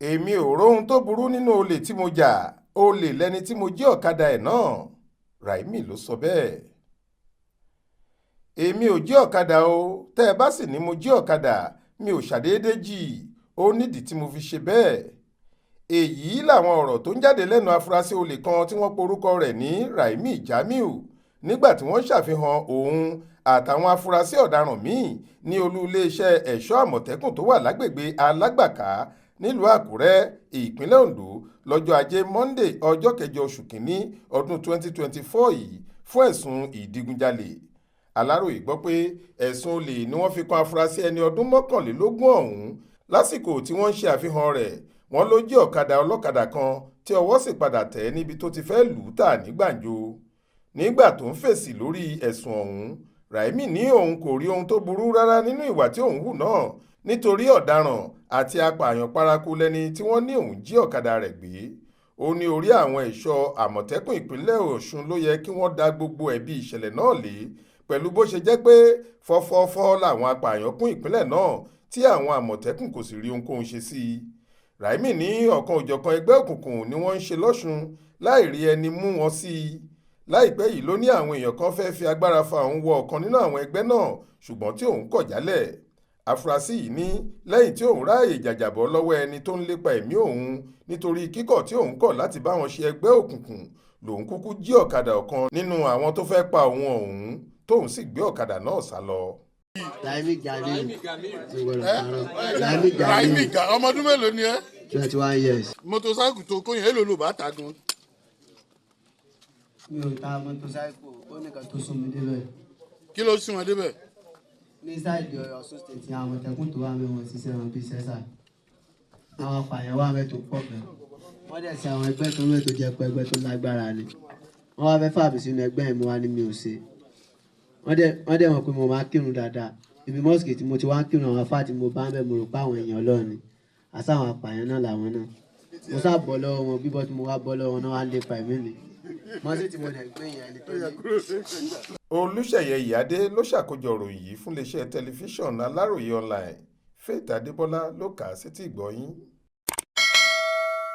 èmi ò róhun tó burú nínú olè tí mo jà, olè lẹni tí mo jí ọ̀kadà ẹ̀ náà. Raimi ló sọ bẹ́ẹ̀. èmi ò jí ọ̀kadà o, tẹ́ ẹ bá sì ní mo jí ọ̀kadà mi ò ṣàdédé jì, ó nídìí tí mo fi ṣe bẹ́ẹ̀. èyí làwọn ọ̀rọ̀ tó ń jáde lẹ́nu afurasí olè kan tí wọ́n porúkọ rẹ̀ ní Raimi Jamiu nígbà tí wọ́n ṣàfihàn òun àtàwọn afurasí ọ̀daràn míì ní olú iléeṣẹ́ ẹ̀ṣọ́ àmọ̀tẹ́kùn tó wà lágbègbè Alágbàká nílùú Àkúrẹ́, ìpínlẹ̀ Ondo lọ́jọ́ ajé Monday ọjọ́ 8 oṣù kínní ọdún 2024 yìí fún ẹ̀sùn ìdigunjalè. Aláròyé gbọ́ pé ẹ̀sùn olè ni wọ́n fi kan afurasí ẹni ọdún 21 ọ̀hún. Lásìkò tí wọ́n ń ṣe àfihàn rẹ̀, wọ́n ló jí ọ̀kadà ọlọ́kadà kan tí ọwọ́ sì padà tẹ̀ níbi tó ti fẹ́ lù ú tà ní gbàǹjo. Nígbà tó ń fèsì lórí ẹ̀sùn ọ̀hún, Raimi ní òun kò rí ohun tó burú rárá nínú ìwà tí òun hù náà, nítorí ọ̀daràn àti apààyàn paraku lẹni tí wọ́n ní òun jí ọ̀kadà rẹ̀ gbé. Ó ní orí àwọn ẹ̀ṣọ́ àmọ̀tẹ́kùn ìpínlẹ̀ Ọ̀ṣun ló yẹ kí wọ́n dá gbogbo ẹ̀bi ìṣẹ̀lẹ̀ náà lé, pẹ̀lú bó ṣe jẹ́ pé fọ́fọ́fọ́ làwọn apààyàn kún ìpínlẹ̀ náà tí àwọn àmọ̀tẹ́kùn kò sì rí ohunkóhun ṣe sí i. Raimi ní ọ̀kan òjọ̀kan ẹgbẹ́ òkùnkùn ni wọ́n ń ṣe lọ́ṣun láì rí ẹni mú wọn sí i. Láìpẹ́ yìí ló ní àwọn èèyàn kan fẹ́ fi agbára fa òun wọ ọ̀kan nínú àwọn ẹgbẹ́ náà, ṣùgbọ́n tí òun kọ̀ jálẹ̀. Afurasí yìí ní lẹ́yìn tí òun ráàyè jàjàbọ́ lọ́wọ́ ẹni tó ń lépa ẹ̀mí òun nítorí kíkọ̀ tí òun kọ̀ láti bá wọn ṣe ẹgbẹ́ òkùnkùn, lòun kúkú jí ọ̀kadà ọ̀kan nínú àwọn tó fẹ́ pa òun ọ̀hún, tóun sì gbé ọ̀kadà náà sá lọ. Raimi ọmọ ọdún mélòó ni ẹ? 21 years. Mọ́tòsáìkù tó kó yẹn èlò ló bá ta gan. Mi ò ta mọ́tòsáìkù, ó nìkan tó sún mi débẹ̀. Kí ló sún wọn débẹ̀? Ní sáìdì Ọ̀ṣun state àwọn àmọ̀tẹ́kùn tó wà mẹ́wọ̀n ṣiṣẹ́ wọn bíi sẹ́sà. Àwọn apààyàn wà mẹ́tò pọ̀ gan. Wọ́n dẹ̀ sí àwọn ẹgbẹ́ tó mẹ́tò jẹ́ pé ẹgbẹ́ tó lágbára ni. Wọ́n wá fẹ́ fàbí sínú ẹgbẹ́ yẹn mo wá ní mi ò ṣe. Wọ́n dẹ̀ mọ̀ pé mo máa kírun dáadáa. Ibi mọ́sìkì tí mo ti wá ń kírun àwọn afá tí mo bá ń bẹ̀ mo rò pé àwọn èèyàn Ọlọ́run ni. Àṣà àwọn apààyàn náà làwọn náà. Mo sá bọ́ lọ́wọ́ wọn, bíbọ́ tí mo wá bọ́ lọ́wọ́ náà wá ń lépa ẹ̀mí mi. Mọ́sí tí mo dẹ̀ gbé yẹn ẹni tó ní. Olúṣèyẹ Ìyádé ló ṣàkójọ ìròyìn yìí fún iléeṣẹ́ tẹlifíṣàn Aláròyé online. Faith Adébọ́lá ló kà á sétí ìgbọ́ yín.